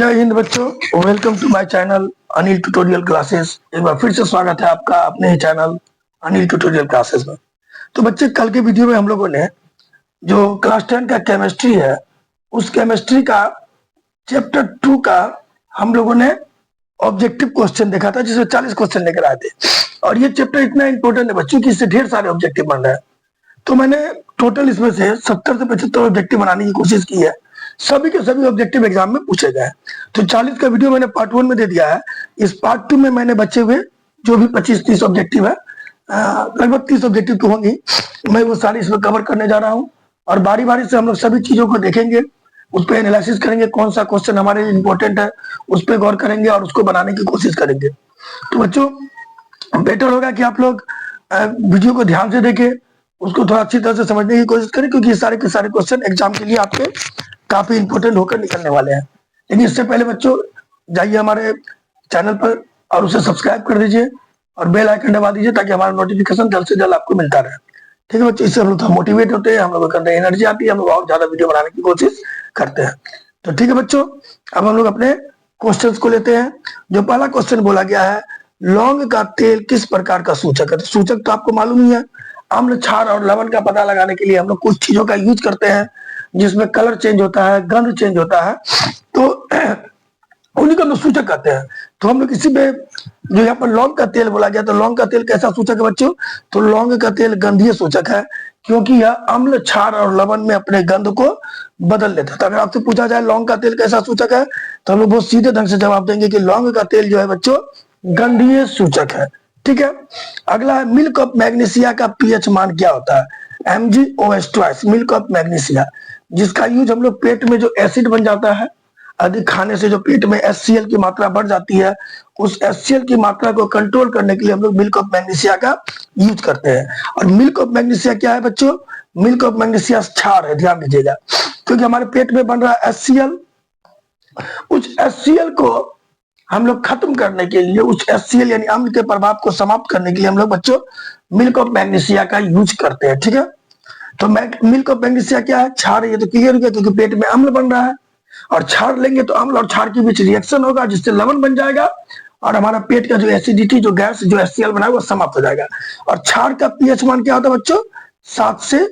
जय हिंद बच्चों, welcome to my channel Anil tutorial classes. एक बार फिर से स्वागत है आपका अपने ही चैनल अनिल ट्यूटोरियल क्लासेस में। तो बच्चे, कल के वीडियो में हम लोगों ने जो क्लास 10 का केमिस्ट्री है, उस केमिस्ट्री का चैप्टर 2 का हम लोगों ने ऑब्जेक्टिव क्वेश्चन देखा था, जिसमें 40 क्वेश्चन लेकर आए थे। और ये चैप्टर इतना इंपॉर्टेंट है बच्चों कि इससे ढेर सारे ऑब्जेक्टिव बन रहे हैं। तो मैंने टोटल इसमें से 70 से 75 ऑब्जेक्टिव बनाने की कोशिश की है। सभी के सभी ऑब्जेक्टिव एग्जाम में पूछे गए। तो 40 का वीडियो मैंने पार्ट 1 में दे दिया है। इस पार्ट 2 में मैंने बचे हुए जो भी 25-30 ऑब्जेक्टिव है, लगभग 30 ऑब्जेक्टिव तो होंगी, मैं वो सारी इसमें कवर करने जा रहा हूँ। और बारी बारी से हम लोग सभी चीजों को देखेंगे, उस पर एनालिसिस करेंगे, कौन सा क्वेश्चन हमारे लिए इंपॉर्टेंट है उस पर गौर करेंगे और उसको बनाने की कोशिश करेंगे। तो बच्चों, बेटर होगा कि आप लोग वीडियो को ध्यान से देखें, उसको थोड़ा अच्छी तरह से समझने की कोशिश करें, क्योंकि ये सारे के सारे क्वेश्चन एग्जाम के लिए आपके काफी इंपॉर्टेंट होकर निकलने वाले हैं। लेकिन इससे पहले बच्चों, जाइए हमारे चैनल पर और उसे सब्सक्राइब कर दीजिए और बेल आइकन दबा दीजिए, ताकि हमारा नोटिफिकेशन जल्द से जल्द आपको मिलता रहे। ठीक है बच्चों, इससे हम लोग थोड़ा मोटिवेट होते हैं, हम लोग के अंदर एनर्जी आती है, हम लोग और ज्यादा वीडियो बनाने की कोशिश करते हैं। तो ठीक है बच्चों, अब हम लोग अपने क्वेश्चंस को लेते हैं। जो पहला क्वेश्चन बोला गया है, लौंग का तेल किस प्रकार का सूचक है? तो सूचक तो आपको मालूम ही है, अम्ल, क्षार और लवण का पता लगाने के लिए हम लोग कुछ चीजों का यूज करते हैं, जिसमें कलर चेंज होता है, गंध चेंज होता है, तो उन्हीं को हम लोग सूचक कहते हैं। तो हम लोग इसी पे, जो यहाँ पर लौंग का तेल बोला गया, तो लौंग का तेल कैसा सूचक है बच्चों? तो लौंग का तेल गंधीय सूचक है, क्योंकि यह अम्ल, क्षार और लवण में अपने गंध को बदल लेता है। तो अगर आपसे पूछा जाए लौंग का तेल कैसा सूचक है, तो हम लोग बहुत सीधे ढंग से जवाब देंगे कि लौंग का तेल जो है बच्चों, गंधीय सूचक है। ठीक है। अगला है, मिल्क ऑफ मैग्नीशिया का पीएच मान क्या होता है? MgOH2, मिल्क ऑफ मैग्नीशिया, जिसका यूज हम लोग पेट में जो एसिड बन जाता है, अधिक खाने से जो पेट में HCl की मात्रा बढ़ जाती है, उस HCl की मात्रा को कंट्रोल करने के लिए हम लोग मिल्क ऑफ मैग्नीशिया का यूज करते हैं। और मिल्क ऑफ मैग्नीशिया क्या है बच्चों? मिल्क ऑफ मैग्नीशिया क्षार है, ध्यान दीजिएगा, क्योंकि हमारे पेट में बन रहा है HCl। उस HCl को हम लोग खत्म करने के लिए, उस HCl यानी अम्ल के प्रभाव को समाप्त करने के लिए हम लोग बच्चों मिल्क ऑफ मैग्नीशिया का यूज करते हैं। ठीक है। तो मिल्क ऑफ मैग्नीशिया क्या है? क्षार है। ये तो क्लियर हो गया, क्योंकि पेट में अम्ल बन रहा है, और क्षार लेंगे तो अम्ल और क्षार के बीच रिएक्शन होगा, जिससे लवण बन जाएगा, और हमारा पेट का जो एसिडिटी, जो गैस, जो HCl बना है, वो समाप्त हो जाएगा। और क्षार का पीएच मान क्या होता है बच्चों? 7 से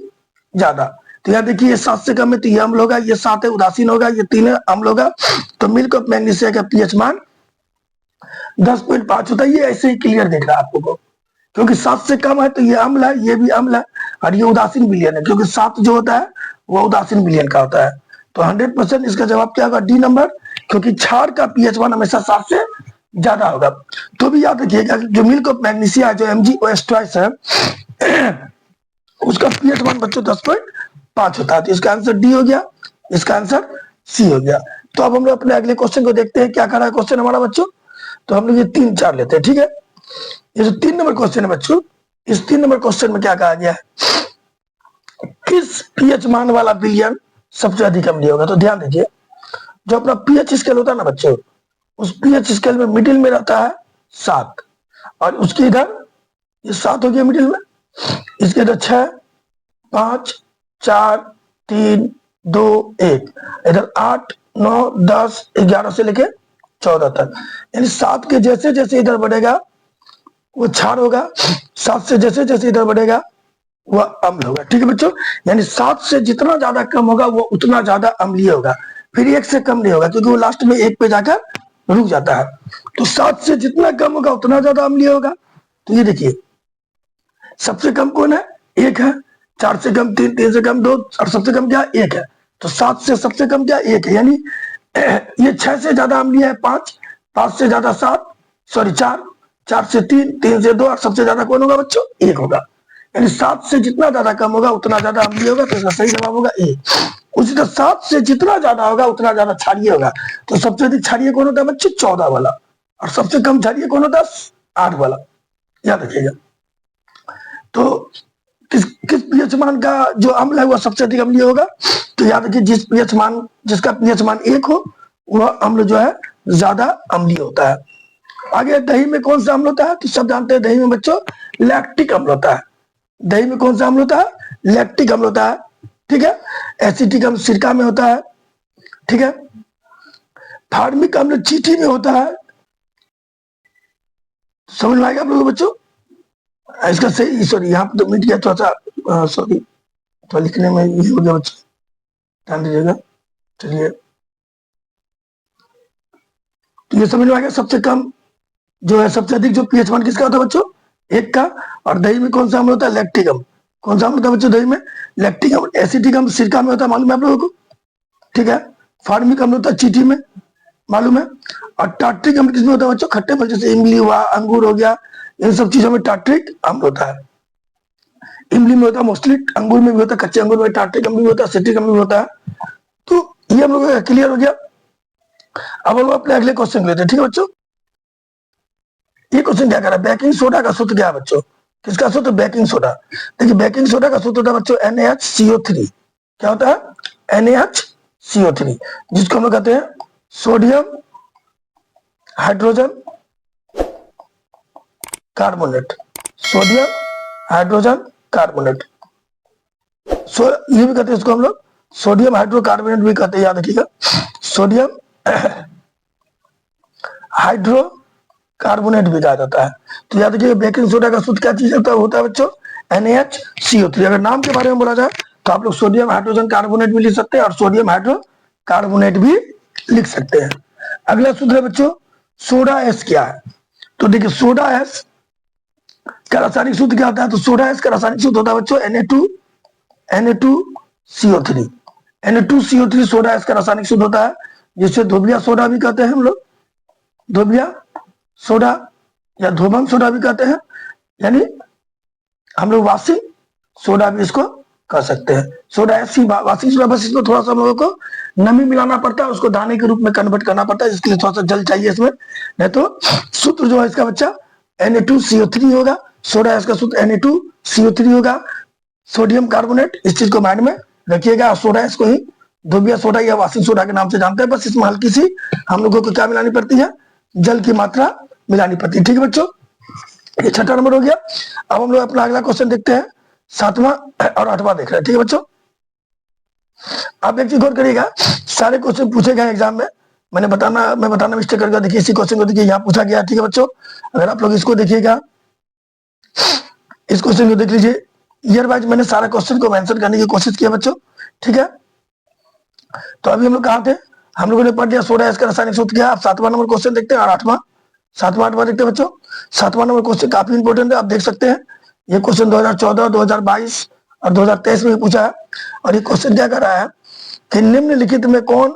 ज्यादा। तो यहाँ देखिए, ये 7 से कम है तो ये अम्ल होगा, ये 7 है उदासीन होगा, ये 3 है अम्ल होगा। तो मिल्क ऑफ मैग्नीशिया का पीएच मान 10.5 होता है। ये ऐसे ही क्लियर दिख रहा है आपको, क्योंकि 7 से कम है तो ये अम्ल है, ये भी अम्ल है, और ये उदासीन विलयन है, क्योंकि 7 जो होता है वो उदासीन विलयन का होता है। तो 100% इसका जवाब क्या होगा? डी नंबर, क्योंकि क्षार का पीएच मान हमेशा 7 से ज्यादा होगा। तो भी याद रखिएगा, जो मिल्क ऑफ मैग्नीशिया जो MgOH2 है, उसका पीएच मान बच्चों 10.5 होता है। तो इसका आंसर डी हो गया, इसका आंसर सी हो गया। तो अब हम लोग अपने अगले क्वेश्चन को देखते हैं, क्या कर रहा है क्वेश्चन हमारा बच्चों। तो हम लोग ये 3-4 लेते हैं। ठीक है। ये जो 3 नंबर क्वेश्चन है बच्चों, इस 3 नंबर क्वेश्चन में क्या कहा गया है? किस पीएच मान वाला विलयन सबसे अधिक अम्लीय होगा? तो ध्यान दीजिए, जो अपना पीएच स्केल होता है ना बच्चों, उस पीएच स्केल में मिडिल में रहता है 7, और उसके इधर ये 7 हो गया मिडिल में, इसके इधर 6, 5, 4, 3, 2, 1, इधर 8, 9, 10, 11 से लेके 14 तक। यानी 7 के जैसे जैसे इधर बढ़ेगा वो क्षार होगा, 7 से जैसे जैसे इधर बढ़ेगा वह अम्ल होगा। ठीक है बच्चों, यानी 7 से जितना ज्यादा कम होगा वो उतना ज्यादा अम्लीय होगा। फिर 1 से कम नहीं होगा, क्योंकि वो लास्ट में 1 पे जाकर रुक जाता है। तो 7 से जितना कम होगा उतना ज्यादा अम्लीय होगा। तो ये देखिए, सबसे कम कौन है? 1 है। 4 से कम 3, 3 से कम 2, और सबसे कम क्या? 1 है। तो 7 से सबसे कम क्या? 1 है। यानी ये 6 से ज्यादा अम्लीय है 5, 5 से ज्यादा 7, सॉरी 4, 4 से 3, 3 से 2, और सबसे ज्यादा कौन होगा बच्चों? 1 होगा। यानी 7 से जितना ज्यादा कम होगा उतना ज्यादा अम्लीय होगा। तो इसका सही जवाब होगा ए। उसी तरह 7 से जितना ज्यादा होगा उतना ज्यादा क्षारीय होगा। तो सबसे अधिक क्षारीय कौन होता है बच्चे? 14 वाला। और सबसे कम क्षारीय कौन होता है? 8 वाला। याद रखिएगा। तो किस पीएच मान का जो अम्ल है वह सबसे अधिक अम्लीय होगा? तो याद रखिए, जिसका पीएच मान 1 हो, वह अम्ल जो है ज्यादा अम्लीय होता है। आगे, दही में कौन सा अम्ल होता है? तो सब जानते हैं, दही में बच्चों लैक्टिक अम्ल होता है। दही में कौन सा अम्ल होता है? लैक्टिक अम्ल होता है। ठीक है। एसिटिक अम्ल सिरका में होता है। ठीक है। फार्मिक अम्ल चींटी में होता है, समझ में आएगा आप लोगों को बच्चों? इसका सही, सॉरी यहाँ पे तो मिट गया थोड़ा सा, सॉरी थोड़ा लिखने में ये हो गया बच्चों, ध्यान दीजिएगा। चलिए, तो ये समझ में आ गया। सबसे कम जो है, सबसे अधिक जो पीएच 1 किसका होता है बच्चों? 1 का। और दही में कौन सा अम्ल होता है? लैक्टिक अम्ल। कौन सा अम्ल होता है बच्चों दही में? लैक्टिक अम्ल। एसिटिक अम्ल सिरका में होता है, मालूम है आप लोगों को? ठीक है। फार्मिक अम्ल होता है चींटी में, मालूम है। और टार्ट्रिक अम्ल किसमें होता है बच्चों? खट्टे फल जैसे इमली हुआ, अंगूर हो गया, इन सब चीजों में टार्ट्रिक अम्ल होता है। इमली में होता है मोस्टली, अंगूर में भी होता है, कच्चे अंगूर में टार्ट्रिक अम्ल भी होता है, सिट्रिक अम्ल भी होता है। तो ये हम लोग क्लियर हो गया। अब हम लोग अपने अगले क्वेश्चन लेते हैं, ठीक है बच्चों? ये क्वेश्चन क्या कर रहा है? बेकिंग सोडा का सूत्र क्या है बच्चों? किसका सूत्र? Baking soda. देखिए, बेकिंग सोडा का सूत्र होता है बच्चों NaHCO3। क्या होता है? NaHCO3, जिसको हम लोग कहते हैं sodium hydrogen carbonate. Sodium hydrogen carbonate, ये भी कहते हैं इसको हम लोग सोडियम हाइड्रोकार्बोनेट भी कहते हैं, याद रखिएगा। सोडियम हाइड्रो कार्बोनेट भी कहा जाता है। तो याद रखिए, बेकिंग सोडा का सूत्र क्या चीज होता है बच्चों? NaHCO3। अगर नाम के बारे में बोला जाए तो आप लोग सोडियम हाइड्रोजन कार्बोनेट भी लिख सकते हैं और सोडियम हाइड्रो कार्बोनेट भी लिख सकते हैं। अगला सूत्र है बच्चों, सोडा एस क्या है? तो देखिए, सोडा एस का रासायनिक सूत्र क्या होता है? तो सोडा एस का रासायनिक सूत्र होता है बच्चों Na2CO3। Na2CO3 सोडा एस का रासायनिक सूत्र होता है, जिससे धोबिया सोडा भी कहते हैं हम लोग, धोबिया सोडा या धोबन सोडा भी कहते हैं, यानी हम लोग वाशिंग सोडा भी इसको कह सकते हैं। सोडा ऐसी वाशिंग सोडा, बस इसमें थोड़ा सा हम लोगों को नमी मिलाना पड़ता है, उसको दाने के रूप में कन्वर्ट करना पड़ता है, इसके लिए थोड़ा सा जल चाहिए इसमें। नहीं तो सूत्र जो है इसका बच्चा Na2CO3 होगा। सोडा इसका सूत्र Na2CO3 होगा, सोडियम कार्बोनेट, इस चीज को माइंड में रखिएगा। सोडा इसको ही धोबिया सोडा या वाशिंग सोडा के नाम से जानते हैं। बस इसमें हल्की सी हम लोगों को क्या मिलानी पड़ती है? जल की मात्रा मिलानी पड़ती है। ठीक है बच्चों, ये छठा नंबर हो गया। अब हम लोग अपना अगला क्वेश्चन देखते हैं, 7वां और 8वां देख रहे हैं। ठीक है बच्चों, आप एक चीज गौर करिएगा, सारे क्वेश्चन पूछे गए एग्जाम में, मैं बताना मिस्टेक कर गया। देखिए, इसी क्वेश्चन को देखिए यहाँ पूछा गया। ठीक है बच्चों, अगर आप लोग इसको देखिएगा, इस क्वेश्चन को देख लीजिए, ईयर वाइज मैंने सारा क्वेश्चन को मेंशन करने की कोशिश किया बच्चों। ठीक है, तो अभी हम लोग कहाँ थे? हम लोगों ने पढ़ लिया सोडा इसका रासायनिक सूत्र क्या है। आप 7वां नंबर क्वेश्चन देखते हैं और 8वां देखते हैं बच्चों। 7वां नंबर क्वेश्चन काफी इंपॉर्टेंट है, आप देख सकते हैं। ये क्वेश्चन 2014, 2022 और 2023 में पूछा है। और ये क्वेश्चन क्या कर रहा है कि निम्नलिखित में कौन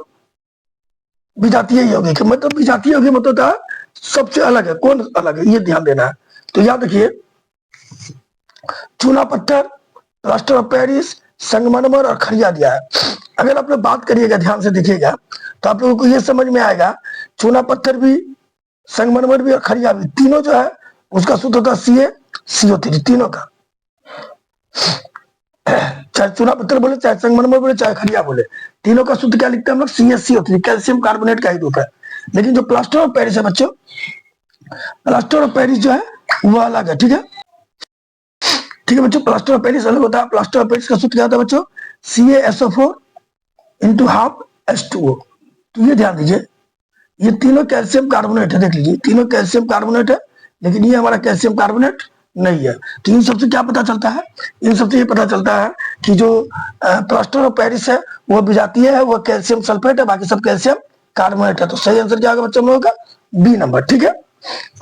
विजातीय यौगिक, मतलब विजातीय यौगिक मतलब था सबसे अलग है, कौन अलग है, ये ध्यान देना है। तो याद रखिए, चूना पत्थर, प्लास्टर ऑफ पेरिस, संगमरमर और खड़िया दिया है। अगर आप लोग बात करिएगा, ध्यान से देखिएगा, तो आप लोगों को ये समझ में आएगा, चूना पत्थर भी, संगमरमर भी और खड़िया भी, तीनों जो है उसका सूत्र होता है CaCO3, तीनों का। चाहे चूना पत्थर बोले, चाहे संगमरमर बोले, चाहे खड़िया बोले, तीनों का सूत्र क्या लिखते हैं हम लोग? CaCO3, कैल्शियम कार्बोनेट का ही रूप है। लेकिन जो प्लास्टर ऑफ पेरिस है बच्चों, प्लास्टर ऑफ पेरिस जो है वो अलग है। ठीक है, ठीक है बच्चों, प्लास्टर ऑफ पेरिस अलग होता है। प्लास्टर ऑफ पेरिस का सूत्र क्या होता है बच्चों? CaSO4 into half H2O। तो ये ध्यान दीजिए, ये तीनों कैल्शियम कार्बोनेट है, देख लीजिए, तीनों कैल्शियम कार्बोनेट है, लेकिन ये हमारा कैल्शियम कार्बोनेट नहीं है। तो इन सबसे क्या पता चलता है? इन सबसे ये पता चलता है कि जो प्लास्टर ऑफ पेरिस है वो विजातीय है, वो कैल्शियम सल्फेट है, बाकी सब कैल्शियम कार्बोनेट है। तो सही आंसर क्या होगा बच्चों हम लोगों का? B number. ठीक है,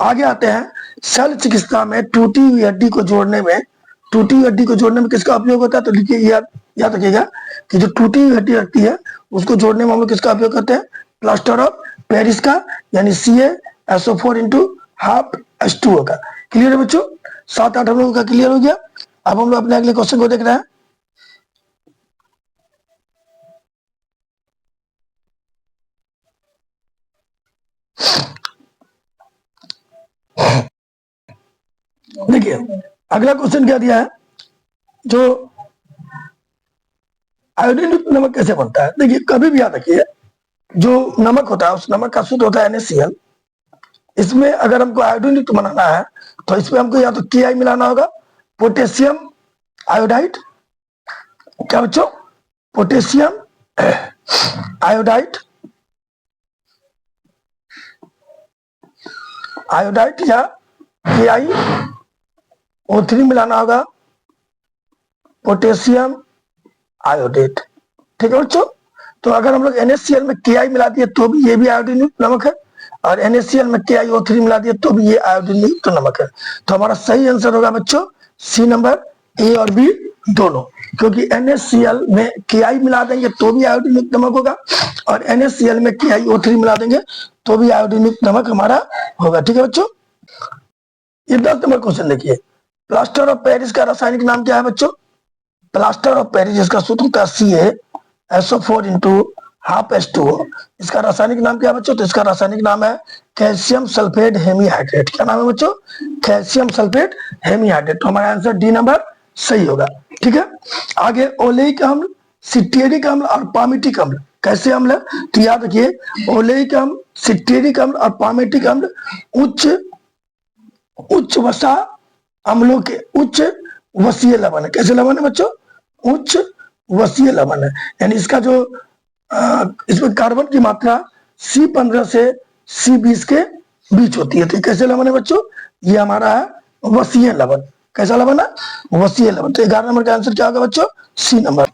आगे आते हैं, शल्य चिकित्सा में टूटी हुई हड्डी को जोड़ने में, टूटी हुई हड्डी को जोड़ने में किसका उपयोग होता है? तो देखिए, याद रखिएगा कि जो टूटी हुई हड्डी रखती है उसको जोड़ने में हम लोग किसका उपयोग करते हैं? प्लास्टर ऑफ पेरिस का, यानी CaSO4 इंटू हाफ H2O का। क्लियर है बच्चों? 7-8 हम लोगों का क्लियर हो गया। अब हम लोग अपने अगले क्वेश्चन को देख रहे हैं। देखिए, अगला क्वेश्चन क्या दिया है, जो आयोडीन युक्त नमक कैसे बनता है? देखिए, कभी भी याद रखिए, जो नमक होता है उस नमक का सूत्र होता है NaCl। इसमें अगर हमको आयोडीन युक्त बनाना है तो इसमें हमको या तो Ki मिलाना होगा, पोटेशियम आयोडाइड, क्या बच्चों? पोटेशियम आयोडाइड, आयोडाइड या KiO3 मिलाना होगा, पोटेशियम आयोडेट। ठीक है बच्चों, तो अगर हम लोग NaCl में Ki मिला दिए तो भी ये भी आयोडीन युक्त नमक है, और NaCl में KiO3 मिला दिए तो भी ये आयोडीन युक्त नमक है। तो हमारा सही आंसर होगा बच्चों सी नंबर, ए और बी दोनों, क्योंकि NaCl में Ki मिला देंगे तो भी आयोडीन युक्त नमक होगा, और NaCl में KiO3 मिला देंगे तो भी आयोडीन युक्त नमक हमारा होगा। ठीक है बच्चों, ये 10 नंबर क्वेश्चन देखिए, प्लास्टर ऑफ पेरिस का रासायनिक नाम क्या है बच्चों? प्लास्टर ऑफ पेरिस, जिसका सूत्र होता है CaSO4 इंटू हाफ H2O, इसका रासायनिक नाम क्या है बच्चों? तो इसका रासायनिक नाम है कैल्शियम सल्फेट हेमीहाइड्रेट। क्या नाम है बच्चों? Calcium sulphate hemihydrate. तो हमारा आंसर डी नंबर सही होगा। ठीक है, आगे ओलेइक अम्ल, सिट्रियरिक अम्ल और पामिटिक अम्ल कैसे अम्ल है? तो याद रखिए, ओलेइक अम्ल, सिट्रियरिक अम्ल और पामिटिक अम्ल उच्च वसा अम्लों के उच्च वसीय लवण है। कैसे लवण है बच्चों? उच्च वसीय लवण है, यानी इसका जो इसमें कार्बन की मात्रा C15 से C20 के बीच होती है। तो कैसे लवण है बच्चों? ये हमारा है वसीय लवण। कैसा लवण है? वसीय लवण। तो 11 नंबर का आंसर क्या होगा बच्चों? सी नंबर।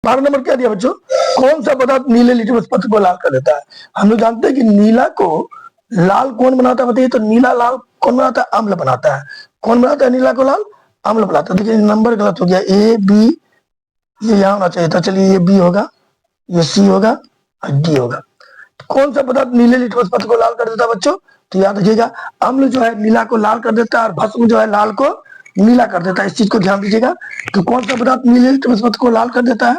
12 नंबर क्या दिया बच्चों? कौन सा पदार्थ नीले लिटमस पत्र को लाल कर देता है? हम लोग जानते हैं कि नीला को लाल कौन बनाता है, बताइए? तो नीला लाल कौन बनाता है? अम्ल बनाता है। कौन बनाता है नीला को लाल? अम्ल बनाता है। देखिए नंबर गलत हो गया, ए बी, ये यहाँ होना चाहिए था। चलिए ये बी होगा, ये सी होगा और डी होगा। कौन सा पदार्थ नीले लिटमस पत्र को लाल कर देता है बच्चों? तो याद रखिएगा, अम्ल जो है नीला को लाल कर देता है और भस्म जो है लाल को नीला कर देता है। इस चीज को ध्यान दीजिएगा। तो कौन सा पदार्थ नीले लिटमस पत्र को लाल कर देता है?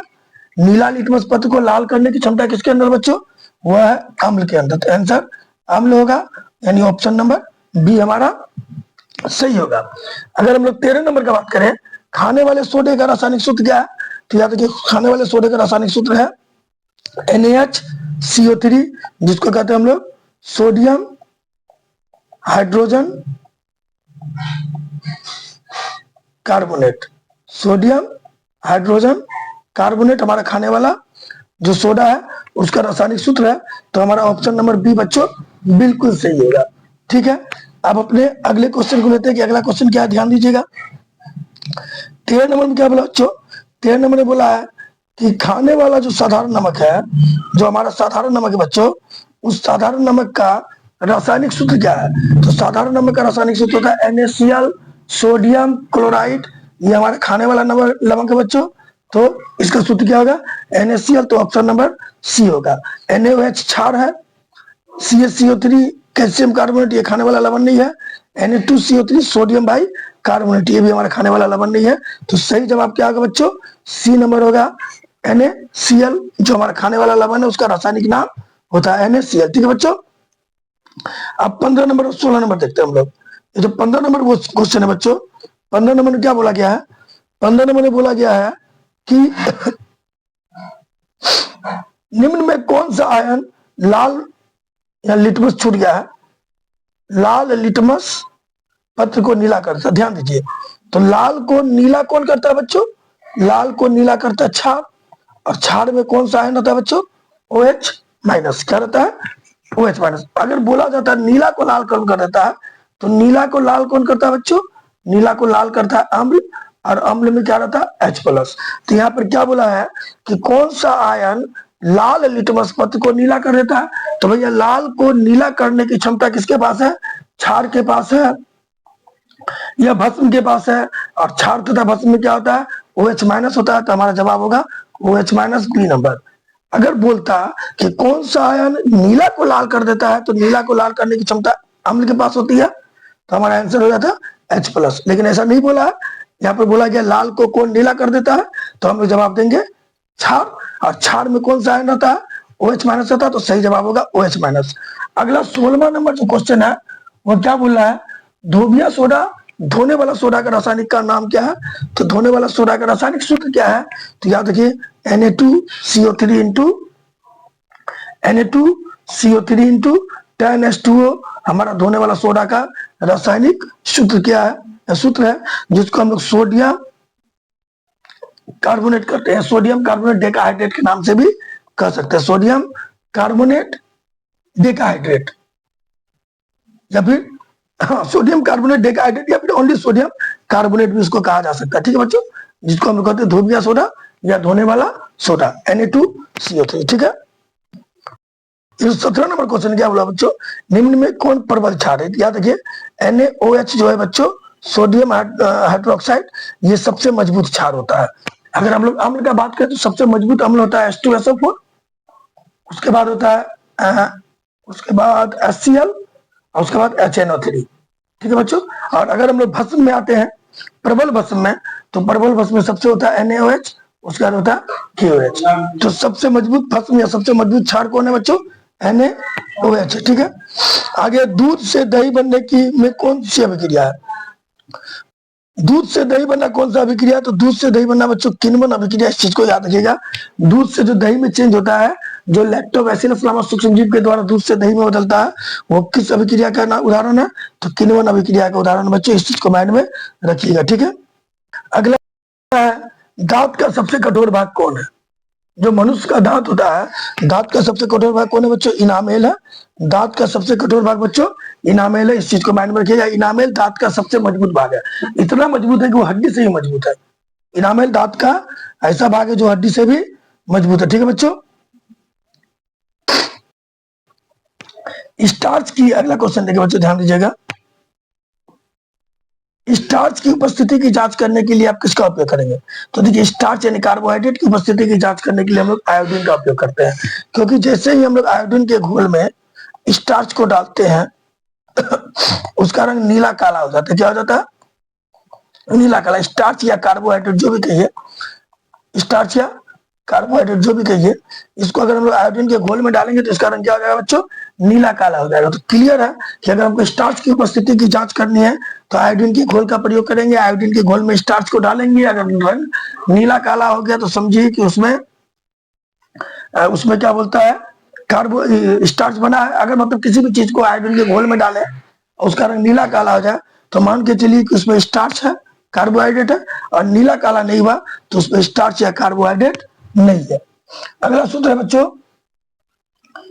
नीला लिटमस पत्र को लाल करने की क्षमता किसके अंदर बच्चों? वह है अम्ल के अंदर। तो आंसर अम्ल होगा, यानी ऑप्शन नंबर बी हमारा सही होगा। अगर हम लोग 13 नंबर का बात करें, खाने वाले सोडे का रासायनिक सूत्र क्या है? तो याद रखिए, खाने वाले सोडे का रासायनिक सूत्र है NaHCO3, जिसको कहते हैं हम लोग sodium hydrogen carbonate. Sodium hydrogen carbonate हमारा खाने वाला जो सोडा है उसका रासायनिक सूत्र है। तो हमारा ऑप्शन नंबर बी बच्चों बिल्कुल सही होगा। ठीक है, अब अपने अगले क्वेश्चन को लेते हैं कि अगला क्वेश्चन क्या है, ध्यान दीजिएगा। 13 नंबर में क्या बोला बच्चों? 13 नंबर में बोला है कि खाने वाला जो साधारण नमक है, जो हमारा साधारण नमक है बच्चों, उस साधारण नमक का रासायनिक सूत्र क्या है? तो साधारण नमक का रासायनिक सूत्र होता है NaCl सोडियम क्लोराइड। ये हमारा खाने वाला नमक है बच्चों। तो इसका सूत्र क्या होगा? NaCl। तो ऑप्शन नंबर सी होगा। NaOH क्षार है, CaCO3 कैल्शियम कार्बोनेट, ये खाने वाला लवण नहीं है। Na2CO3 सोडियम बाई कार्बोनेट, ये भी हमारा खाने वाला लवण नहीं है। तो सही जवाब क्या होगा बच्चों? सी नंबर होगा NaCl, जो हमारा खाने वाला लवण है उसका रासायनिक नाम होता है NaCl। ठीक है बच्चों, अब 15 नंबर और 16 नंबर देखते हैं हम लोग। ये जो 15 नंबर वो क्वेश्चन है बच्चों, 15 नंबर में क्या बोला गया है? 15 नंबर में बोला गया है कि निम्न में कौन सा आयन लाल या लिटमस छूट गया है, लाल लिटमस पत्र को नीला करता है? ध्यान दीजिए, तो लाल को नीला कौन करता है बच्चों? लाल को नीला करता है क्षार, और क्षार में कौन सा आयन होता है बच्चों? OH minus. क्या रहता है? OH minus. अगर बोला जाता है नीला को लाल कौन कर देता है, तो नीला को लाल कौन करता है बच्चों? नीला को लाल करता है अम्ल, और अम्ल में क्या रहता है? H plus. तो यहाँ पर क्या बोला है कि कौन सा आयन लाल लिटमस पत्र को नीला कर देता है? तो भैया लाल को नीला करने की क्षमता किसके पास है? क्षार के पास है या भस्म के पास है। और क्षार तथा भस्म में क्या होता है? OH माइनस होता है। तो हमारा जवाब होगा OH माइनस, बी नंबर। अगर बोलता कि कौन सा आयन नीला को लाल कर देता है, तो नीला को लाल करने की क्षमता अम्ल के पास होती है, तो हमारा आंसर हो जाता H प्लस। लेकिन ऐसा नहीं बोला है, यहाँ पर बोला गया लाल को कौन नीला कर देता है, तो हम लोग जवाब देंगे क्षार। और क्षार में कौन सा आयन रहता है? OH माइनस होता है। तो सही जवाब होगा OH माइनस। अगला 16वां नंबर जो क्वेश्चन है वो क्या बोल रहा है? धोबिया सोडा, धोने वाला सोडा का रासायनिक का नाम क्या है? तो धोने वाला सोडा का रासायनिक सूत्र क्या है? तो याद रखिए Na2CO3 into Na2CO3 into 10H2O हमारा धोने वाला सोडा का रासायनिक सूत्र क्या है? सूत्र है जिसको हम लोग सोडियम कार्बोनेट करते हैं, सोडियम कार्बोनेट डेकाहाइड्रेट के नाम से भी कह सकते हैं, सोडियम कार्बोनेट डेकाहाइड्रेट। या फिर सोडियम कार्बोनेट डेकाहाइड्रेट या फिर ओनली सोडियम कार्बोनेट भी इसको कहा जा सकता है। ठीक है बच्चों, जिसको हम लोग कहते हैं धोबिया सोडा या धोने वाला सोडा Na2CO3। ठीक है, 17 नंबर क्वेश्चन क्या बोला बच्चों, निम्न में कौन प्रबल क्षार है। याद रखिए NaOH जो है बच्चों, सोडियम हाइड्रोक्साइड, ये सबसे मजबूत क्षार होता है। अगर हम लोग अम्ल का बात करें तो सबसे मजबूत अम्ल होता है H2SO4, उसके बाद होता है उसके बाद HCl और उसके बाद HNO3। ठीक है बच्चों, और अगर हम लोग भस्म में आते हैं, प्रबल भस्म में, तो प्रबल भस्म में सबसे होता है NaOH, उसके बाद होता है KOH। तो सबसे मजबूत भस्म या सबसे मजबूत क्षार कौन है बच्चों, NaOH। ठीक है, आगे दूध से दही बनने की में कौन सी अभिक्रिया है। दूध से दही बनना कौन सा अभिक्रिया है, तो दूध से दही बनना बच्चों किण्वन अभिक्रिया। इस चीज को याद रखिएगा, दूध से जो दही में चेंज होता है, जो लैक्टोबैसिलस नामक सूक्ष्मजीव के द्वारा दूध से दही में बदलता है, वो किस अभिक्रिया का उदाहरण है, तो किण्वन अभिक्रिया का उदाहरण बच्चों। इस चीज को माइंड में रखिएगा। ठीक है, अगला है दांत का सबसे कठोर भाग कौन है। जो मनुष्य का दांत होता है, दांत का सबसे कठोर भाग कौन है बच्चों, इनामेल है। दांत का सबसे कठोर भाग बच्चों इनामेल है। इस चीज को माइंड में रखिएगा, इनामेल दांत का सबसे मजबूत भाग है। इतना मजबूत है कि वो हड्डी से ही मजबूत है। इनामेल दांत का ऐसा भाग है जो हड्डी से भी मजबूत है। ठीक है बच्चों, स्टार्च की, अगला क्वेश्चन देखिए बच्चों, ध्यान दीजिएगा। स्टार्च की उपस्थिति की जांच करने के लिए आप किसका उपयोग करेंगे, तो देखिए स्टार्च यानी कार्बोहाइड्रेट की उपस्थिति की जांच करने के लिए हम लोग आयोडीन का उपयोग करते हैं। क्योंकि जैसे ही हम लोग आयोडीन के घोल में स्टार्च को डालते हैं उसका रंग नीला काला हो जाता है। क्या हो जाता है, नीला काला। स्टार्च या कार्बोहाइड्रेट जो भी कहिए, स्टार्च या कार्बोहाइड्रेट जो भी कहिए, इसको अगर हम लोग आयोडीन के घोल में डालेंगे तो इसका रंग क्या हो जाएगा बच्चों, नीला काला हो जाएगा। तो क्लियर है कि अगर हमको स्टार्च की उपस्थिति की जांच करनी है तो आयोडीन के घोल का प्रयोग करेंगे। आयोडीन के घोल में स्टार्च को डालेंगे, अगर रंग नीला काला हो गया तो समझिए कि उसमें उसमें क्या बोलता है, कार्बो स्टार्च बना है। अगर मतलब किसी भी चीज को आयोडीन के घोल में डाले और उसका रंग नीला काला हो जाए तो मान के चलिए कि उसमें स्टार्च है, कार्बोहाइड्रेट है, और नीला काला नहीं हुआ तो उसमें स्टार्च या कार्बोहाइड्रेट नहीं है। अगला सूत्र है बच्चों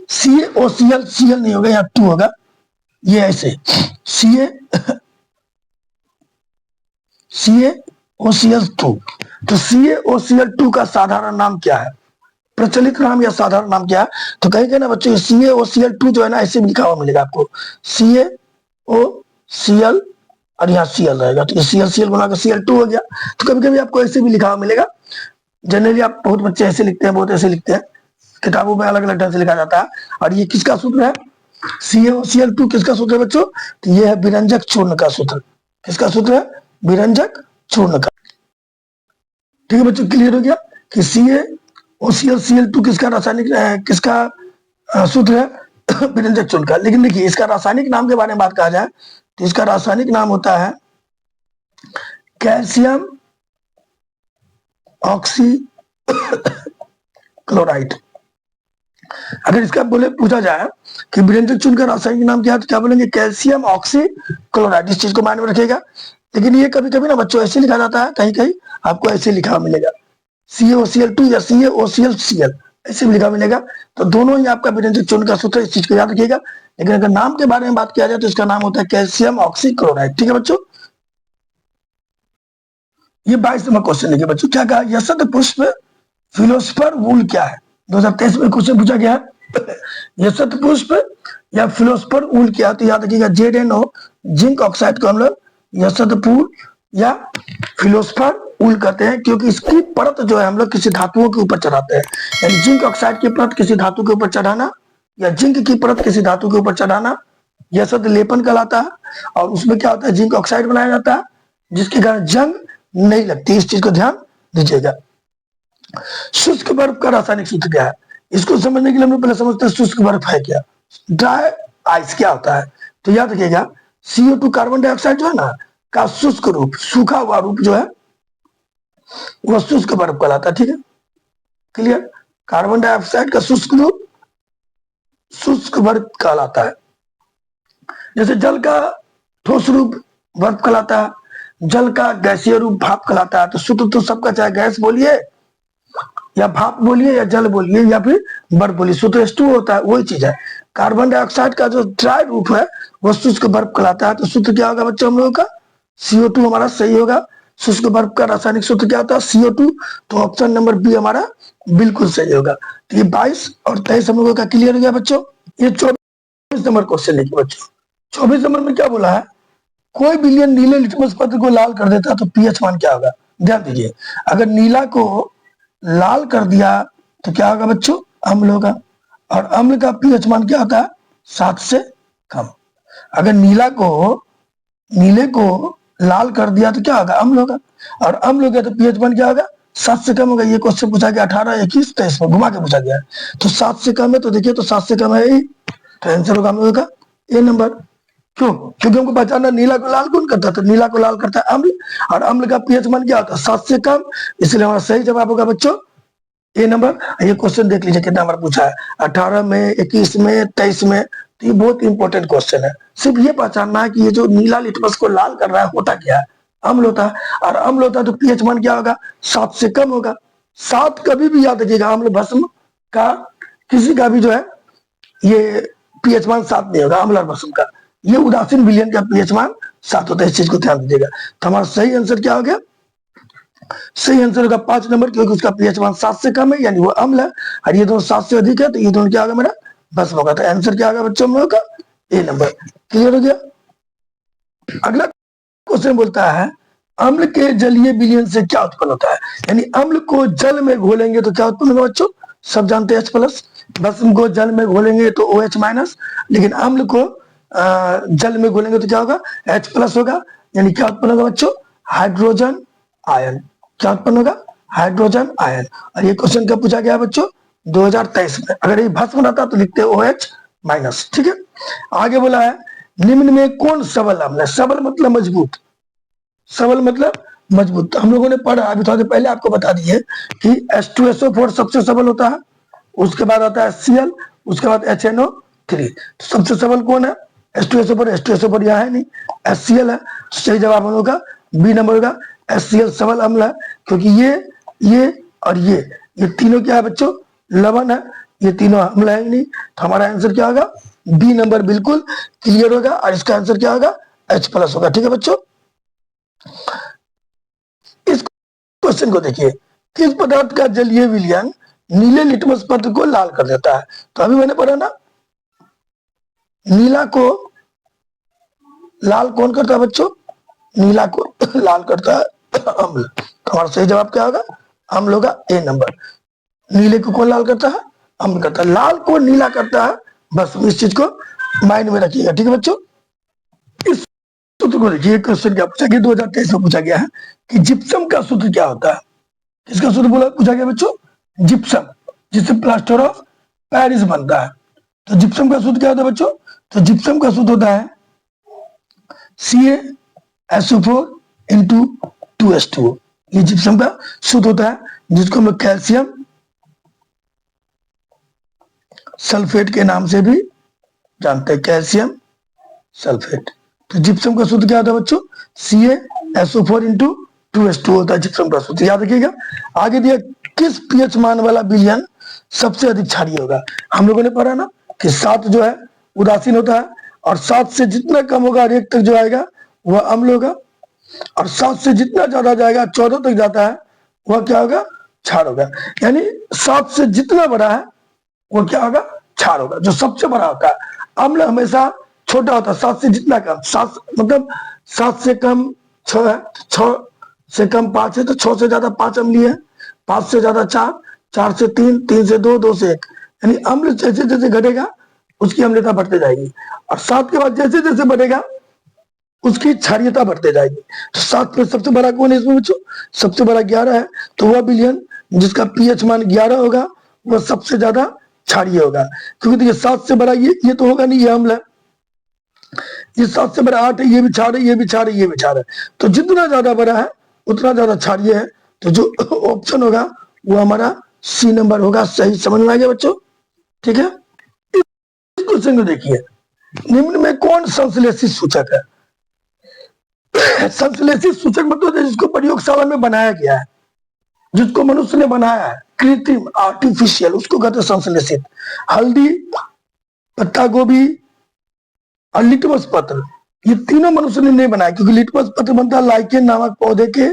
CaOCl, Cl नहीं होगा, यहाँ 2 होगा, ये ऐसे CaOCl2। तो CaOCl2 का साधारण नाम क्या है, प्रचलित नाम या साधारण नाम क्या है, तो कहेंगे ना बच्चों CaOCl2 जो है ना ऐसे भी लिखा हुआ मिलेगा आपको, CaOCl और यहाँ Cl रहेगा, तो Cl बना कर Cl2 हो गया। तो कभी कभी आपको ऐसे भी लिखा हुआ मिलेगा। जनरली आप बहुत बच्चे ऐसे लिखते हैं, बहुत ऐसे लिखते हैं, किताबों में अलग अलग ढंग से लिखा जाता है। और ये किसका सूत्र है, CaOCl2 किसका सूत्र है बच्चों, तो ये है विरंजक चूर्ण का सूत्र। किसका सूत्र है, विरंजक चूर्ण का। ठीक है बच्चों, क्लियर हो गया कि CaOCl किसका रासायनिक किसका सूत्र है विरंजक चूर्ण का। लेकिन देखिए इसका रासायनिक नाम के बारे में बात कहा जाए तो इसका रासायनिक नाम होता है कैल्शियम ऑक्सी क्लोराइड। अगर इसका बोले पूछा जाए कि विरंजक चूर्ण का रासायनिक नाम क्या है तो क्या बोलेंगे, कैल्शियम ऑक्सी क्लोराइड। इस चीज को माइंड में रखिएगा। लेकिन ये कभी कभी ना बच्चों ऐसे लिखा जाता है, कहीं कहीं आपको ऐसे लिखा मिलेगा CaOCl2 या CaOClCl, ऐसे भी लिखा मिलेगा। तो दोनों ही आपका विरंजक चूर्ण का सूत्र, इस चीज को याद रखिएगा। लेकिन अगर नाम के बारे में बात किया जाए तो इसका नाम होता है कैल्शियम ऑक्सी क्लोराइड। ठीक है बच्चों, ये 22 नंबर क्वेश्चन देखिए बच्चों, क्या कहा, यशत पुष्प फिलोस्फर वूल क्या है। 2023 में क्वेश्चन पूछा गया है यशत पुष्प या फिलोस्फर वूल क्या है, तो याद रखिएगा ZnO जिंक ऑक्साइड को हम लोग यशत पुल या फिलोस्फर वूल कहते हैं, क्योंकि इसकी परत जो है हम लोग किसी धातुओं के ऊपर चढ़ाते हैं। यानी जिंक ऑक्साइड की परत किसी धातु के ऊपर चढ़ाना या जिंक की परत किसी धातु के ऊपर चढ़ाना, यह शब्द लेपन कहलाता है। और उसमें क्या होता है, जिंक ऑक्साइड बनाया जाता है जिसके कारण जंग नहीं लगती। इस चीज को ध्यान दीजिएगा। शुष्क बर्फ का रासायनिक सूत्र क्या है, इसको समझने के लिए हम लोग पहले समझते हैं शुष्क बर्फ है क्या, ड्राई आइस क्या होता है। तो याद रखिएगा CO2 कार्बन डाइऑक्साइड जो है ना का शुष्क रूप, सूखा हुआ रूप जो है वह शुष्क बर्फ कहलाता है। ठीक है, क्लियर, कार्बन डाइऑक्साइड का शुष्क रूप शुष्क बर्फ कहलाता है। जैसे जल का ठोस रूप बर्फ कहलाता है, जल का गैसीय रूप भाप कहलाता है। तो सूत्र तो सबका, चाहे गैस बोलिए या भाप बोलिए या जल बोलिए या फिर बर्फ बोलिए, सूत्र H2 होता है, वही चीज है। कार्बन डाइऑक्साइड का जो ड्राई रूप है वो शुष्क बर्फ कहलाता है। तो सूत्र क्या होगा बच्चों हम लोगों का? CO2 हमारा सही होगा। शुष्क बर्फ का रासायनिक सूत्र क्या होता है? CO2। तो ऑप्शन नंबर बी हमारा बिल्कुल सही होगा। तो ये 22 और 23 हम लोगों का क्लियर हो गया बच्चों। ये 24 नंबर क्वेश्चन देखिए बच्चों। 24 नंबर में क्या बोला है? कोई विलयन नीले लिटमस पत्र को लाल कर देता तो पीएच मान क्या होगा? ध्यान दीजिए, अगर नीला को लाल कर दिया तो क्या होगा बच्चों? अम्ल होगा। और अम्ल का पीएच मान क्या होता है? 7 से कम। अगर नीले को लाल कर दिया तो क्या होगा? अम्ल होगा। और अम्ल हो गया तो पीएच मान क्या होगा? 7 से कम होगा। ये क्वेश्चन पूछा गया 18, 21, 23 में घुमा के पूछा गया है। तो 7 से कम है तो देखिए, तो 7 से कम है यही, तो आंसर होगा हम लोगों का ए नंबर। क्यों? क्योंकि हमको पहचानना नीला को लाल कौन करता है? तो नीला को लाल करता है अम्ल, और अम्ल का पीएच मान क्या होता है? 7 से कम। इसलिए हमारा सही जवाब होगा बच्चों ए नंबर। ये क्वेश्चन देख लीजिए कितना नंबर पूछा है, 18 में, 21 में, 23 में। तो ये बहुत इंपॉर्टेंट क्वेश्चन है। सिर्फ ये पहचानना है कि ये जो नीला लिटमस को लाल कर रहा है होता क्या है? अम्ल होता है। और अम्ल होता है तो पीएच मान क्या होगा? 7 से कम होगा। 7 कभी भी याद रखिएगा, अम्ल भस्म का किसी का भी जो है ये पीएच मान 7 नहीं होगा। अम्ल और भस्म का ये उदासीन विलयन का पीएच मान 7 होता है। इस चीज को ध्यान दीजिएगा। तो हमारा सही आंसर क्या हो गया? सही आंसर होगा 5 नंबर, क्योंकि उसका पीएच मान 7 से कम है, यानी वो अम्ल है। और ये दोनों 7 से अधिक है, तो ये दोनों क्या होगा मेरा? भस्म होगा। तो आंसर क्या होगा बच्चों हम लोगों का? ए नंबर। क्लियर हो गया? अगला क्वेश्चन बोलता है अम्ल के जलीय विलयन से क्या उत्पन्न होता है? यानी अम्ल को जल में घोलेंगे तो क्या उत्पन्न होगा बच्चों? सब जानते हैं H+। भस्म को जल में घोलेंगे तो OH-, लेकिन अम्ल को जल में घोलेंगे तो क्या होगा? H+ होगा। यानी क्या उत्पन्न होगा बच्चों? Hydrogen ion. क्या उत्पन्न होगा? Hydrogen ion. और ये क्वेश्चन कब पूछा गया बच्चों? 2023 में। अगर ये भस्म रहता तो लिखते OH-। ठीक है, आगे बोला है निम्न में कौन सबल अम्ल है? सबल मतलब मजबूत, सबल मतलब मजबूत। तो हम लोगों ने पढ़ा अभी थोड़ा देर पहले, आपको बता दिए कि H2SO4 सबसे सबल होता है, उसके बाद आता है Cl, उसके बाद HNO3। तो सबसे सबल कौन है? H2SO4। H2SO4 यहाँ है नहीं, HCl है। सही जवाब हम लोग का बी नंबर होगा। HCl सबल अम्ल है, क्योंकि ये और ये तीनों क्या है बच्चों? लवण है। ये तीनों अम्ल है ही नहीं। तो हमारा आंसर क्या होगा? बी नंबर बिल्कुल क्लियर होगा। और इसका आंसर क्या होगा? H+ होगा। ठीक है बच्चों, इस क्वेश्चन को देखिए, किस पदार्थ का जलीय विलयन नीले लिटमस पत्र को लाल कर देता है? तो अभी मैंने पढ़ा ना, नीला को लाल कौन करता है बच्चों? नीला को लाल करता है अम्ल। तो हमारा सही जवाब क्या होगा? अम्ल होगा, ए नंबर। नीले को कौन लाल करता है? अम्ल करता है। लाल को नीला करता है, बस इस चीज को माइंड में रखिएगा। ठीक है बच्चों, इस सूत्र को देखिए। क्वेश्चन क्या पूछा गया? 2023 में पूछा गया है कि जिप्सम का सूत्र क्या होता है? किसका सूत्र बोला पूछा गया बच्चों? जिप्सम, जिससे प्लास्टर ऑफ पेरिस बनता है। तो जिप्सम का सूत्र क्या होता है बच्चों? तो जिप्सम का सूत्र होता है CaSO4 इंटू 2H2O। ये जिप्सम का सूत्र होता है, जिसको हम लोग कैल्शियम सल्फेट के नाम से भी जानते हैं, कैल्शियम सल्फेट। तो जिप्सम का सूत्र क्या होता है बच्चों? CaSO4 इंटू 2H2O होता है जिप्सम का सूत्र। याद रखिएगा। आगे दिया किस पीएच मान वाला विलयन सबसे अधिक क्षारीय होगा? हम लोगों ने पढ़ा ना कि 7 जो है उदासीन होता है, और 7 से जितना कम होगा रेख तक जो आएगा वह अम्ल होगा, और 7 से जितना ज्यादा जाएगा 14 तक जाता है वह क्या होगा? क्षार होगा। यानी 7 से जितना बड़ा है वो क्या होगा? क्षार होगा। जो सबसे बड़ा होता है, अम्ल हमेशा छोटा होता है। 7 से जितना कम, 7 मतलब 7 से कम 6 है, 6 से कम 5 है, तो 6 से ज्यादा 5 अम्लीय है, 5 से ज्यादा 4, 4 से 3, 3 से 2, 2 से 1। यानी अम्ल जैसे जैसे घटेगा उसकी अम्लता बढ़ते जाएगी, और 7 के बाद जैसे जैसे बढ़ेगा उसकी क्षारीयता बढ़ते जाएगी। 7 में सबसे बड़ा कौन है इसमें बच्चों? सबसे बड़ा 11 है। तो वह विलयन जिसका पीएच मान 11 होगा वह सबसे ज्यादा क्षारीय होगा। क्योंकि देखिए 7 से बड़ा ये तो होगा नहीं, ये अम्ल है। ये 7 से बड़ा 8 है, ये भी क्षार है, ये भी क्षार है, ये भी क्षार है। तो जितना ज्यादा बड़ा है उतना ज्यादा क्षारीय है। तो जो ऑप्शन होगा वो हमारा सी नंबर होगा। सही समझ में आ गया बच्चों? ठीक है, इस क्वेश्चन को देखिए, निम्न में कौन संश्लेषित सूचक है? संश्लेषित सूचक मतलब जिसको प्रयोगशाला में बनाया गया है, जिसको मनुष्य ने बनाया है, कृत्रिम आर्टिफिशियल, उसको कहते हैं संश्लेषित। हल्दी पत्ता गोभी और लिटमस पत्र, ये तीनों मनुष्य ने नहीं बनाया, क्योंकि लिटमस पत्र बनता है लाइकेन नामक पौधे के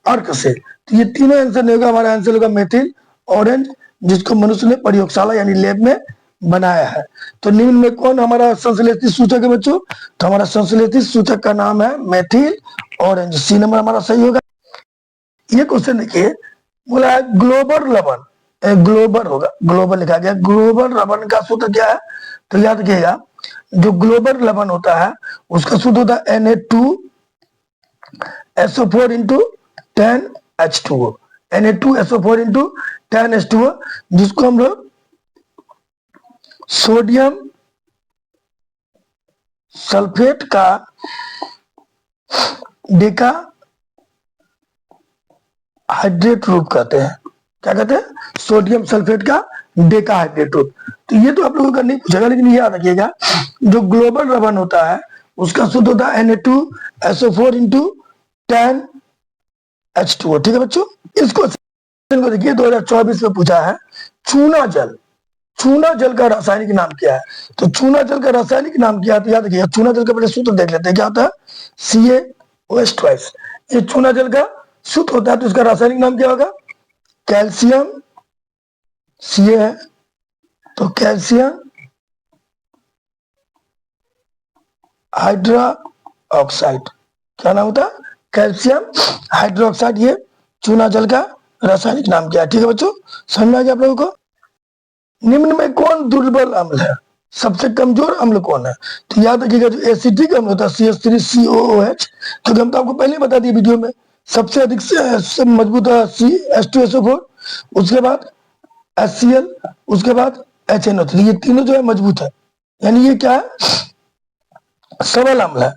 अर्क से। तो ये तीनों आंसर नहीं होगा, हमारा आंसर होगा मेथिल ऑरेंज, जिसको मनुष्य ने प्रयोगशाला यानी लैब में बनाया है। तो निम्न में कौन हमारा संश्लेषित सूचक है बच्चों? तो हमारा संश्लेषित सूचक का नाम है मेथिल ऑरेंज, सी नंबर हमारा सही होगा। ये क्वेश्चन देखिए, बोला है ग्लोबल लवण, ग्लोबल होगा, ग्लोबल लिखा गया, ग्लोबल लवण का सूत्र क्या है? तो याद रखिएगा, जो ग्लोबल लवण होता है उसका सूत्र होता है Na2SO4 into 10H2O, Na2SO4 into 10H2O, जिसको हम लोग सोडियम सल्फेट का डेका हाइड्रेट रूप कहते हैं। क्या कहते हैं? सोडियम सल्फेट का डेका हाइड्रेट रूप। तो ये तो आप लोगों का नहीं पूछेगा, लेकिन ये याद रखिएगा, जो ग्लोबल लवण होता है उसका सूत्र होता है Na2SO4 इंटू 10H2O। ठीक है बच्चों, इस क्वेश्चन को देखिए 2024 में पूछा है, चूना जल, चूना जल का रासायनिक नाम क्या है? तो चूना जल का रासायनिक नाम क्या है? तो याद रखिएगा, चूना जल का पहले सूत्र देख लेते हैं, क्या होता है? CaOH2। ये चूना जल का सूत्र होता है, तो इसका रासायनिक नाम क्या होगा? कैल्शियम Ca है, तो कैल्शियम हाइड्रोक्साइड, क्या नाम होता है? Calcium hydroxide. ये चूना जल का रासायनिक नाम क्या है? ठीक है बच्चों, समझ में आ गया आप लोगों को? निम्न में कौन दुर्बल अम्ल है? सबसे कमजोर अम्ल कौन है? तो याद रखिएगा, जो एसिटिक अम्ल होता है CH3COOH, क्योंकि हम तो आपको पहले बता दिए वीडियो में, सबसे अधिक से मजबूत है H2SO4, उसके बाद HCl, उसके बाद HNO3, ये तीनों जो है मजबूत है, यानी ये क्या है? सबल अम्ल है।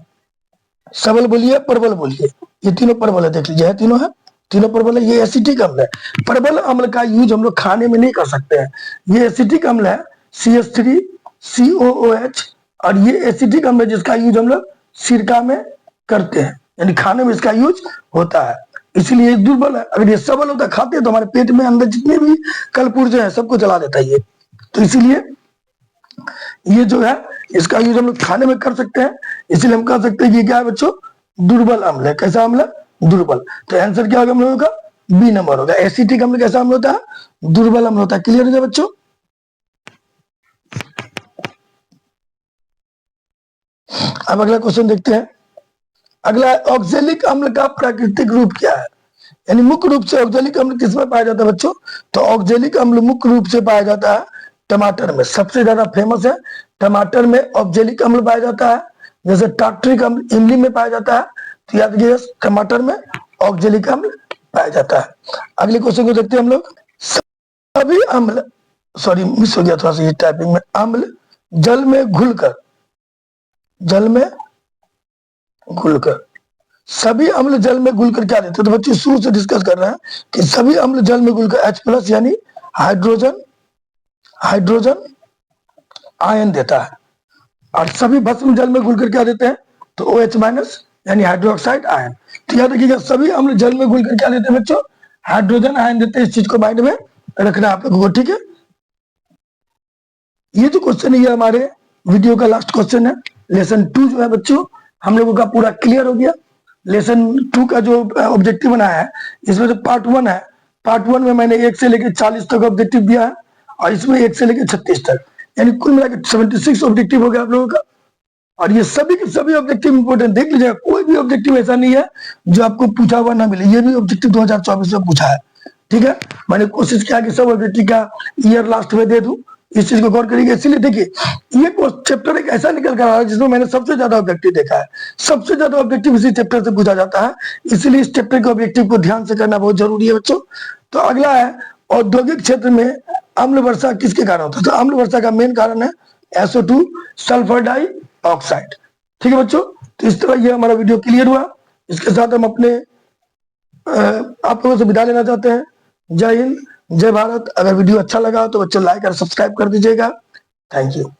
सबल बोलिए, प्रबल बोलिए, ये तीनों प्रबल है, देख लीजिए, है तीनों है, तीनों प्रबल है। ये एसिटिक अम्ल है। प्रबल अम्ल का यूज हम लोग खाने में नहीं कर सकते हैं। ये एसिटिक अम्ल है CH3COOH, और ये एसिटिक अम्ल है जिसका यूज हम लोग सिरका में करते हैं, यानी खाने में इसका यूज होता है, इसलिए दुर्बल है। अगर ये सबल होता, खाते तो हमारे पेट में अंदर जितने भी कलपुर्जे हैं सबको जला देता है ये। तो इसीलिए ये जो है इसका यूज हम लोग खाने में कर सकते हैं, इसलिए हम कह सकते हैं कि क्या है बच्चों? दुर्बल अम्ल है। कैसा अम्ल है? दुर्बल। तो आंसर क्या होगा हम लोगों का? बी नंबर होगा। एसिटिक अम्ल कैसा अम्ल होता है? दुर्बल अम्ल होता है। क्लियर हो गया बच्चों? अब अगला क्वेश्चन देखते हैं। अगला, ऑक्जेलिक अम्ल का प्राकृतिक रूप क्या है? यानी मुख्य रूप से ऑक्जेलिक अम्ल किसमें पाया जाता है बच्चों? तो ऑक्जेलिक अम्ल मुख्य रूप से पाया जाता है टमाटर में, सबसे ज्यादा फेमस है। टमाटर में ऑक्जेलिक अम्ल पाया जाता है, जैसे टार्ट्रिक अम्ल इमली में पाया जाता है। तो याद रखिए, टमाटर में ऑक्जेलिक अम्ल पाया जाता है। अगले क्वेश्चन को देखते हैं हम लोग। सभी अम्ल, सॉरी मिस हो गया थोड़ा सा ये टाइपिंग में, अम्ल जल में घुलकर, जल में घुलकर, सभी अम्ल जल में घुलकर क्या देते हैं? तो बच्चे शुरू से डिस्कस कर रहे हैं कि सभी अम्ल जल में घुलकर H+ यानी हाइड्रोजन आयन देता है, और सभी भस्म जल में घुलकर क्या देते हैं? तो OH- यानी हाइड्रोक्साइड आयन। तो याद रखिएगा, सभी अम्ल जल में घुलकर क्या देते हैं बच्चों? हाइड्रोजन आयन देते हैं। इस चीज को माइंड में रखना आप लोगों को, ठीक है? ये जो क्वेश्चन है ये हमारे वीडियो का लास्ट क्वेश्चन है। लेसन 2 जो है बच्चों हम लोगों का पूरा क्लियर हो गया। लेसन 2 का जो ऑब्जेक्टिव बनाया है, इसमें जो पार्ट 1 है, पार्ट 1 में मैंने 1 से लेकर 40 तक ऑब्जेक्टिव दिया है, और इसमें 1 से लेकर 36 तक, यानी कुल मिलाकर 76 ऑब्जेक्टिव हो गया आप लोगों का। और ये सभी के सभी ऑब्जेक्टिव इंपोर्टेंट, देख लीजिएगा, कोई भी ऑब्जेक्टिव ऐसा नहीं है जो आपको पूछा हुआ ना मिले। ये भी ऑब्जेक्टिव 2024 में पूछा है, ठीक है? मैंने कोशिश किया कि सब ऑब्जेक्टिव का ईयर लास्ट में दे दूं, इस चीज को गौर करिएगा। इसीलिए देखिए, ये चैप्टर एक ऐसा निकल कर रहा है जिसमें मैंने सबसे ज्यादा ऑब्जेक्टिव देखा है। सबसे ज्यादा ऑब्जेक्टिव इसी चैप्टर से पूछा जाता है, इसलिए इस चैप्टर के ऑब्जेक्टिव को ध्यान से करना बहुत जरूरी है बच्चों। तो अगला है, औद्योगिक क्षेत्र में अम्ल वर्षा किसके कारण होता है? तो अम्ल वर्षा का मेन कारण है SO2 सल्फर डाइऑक्साइड। ठीक है बच्चों, तो इस तरह ये हमारा वीडियो क्लियर हुआ। इसके साथ हम अपने आप लोगों से विदा लेना चाहते हैं। जय हिंद, जय भारत। अगर वीडियो अच्छा लगा तो बच्चों लाइक और सब्सक्राइब कर दीजिएगा। Thank you.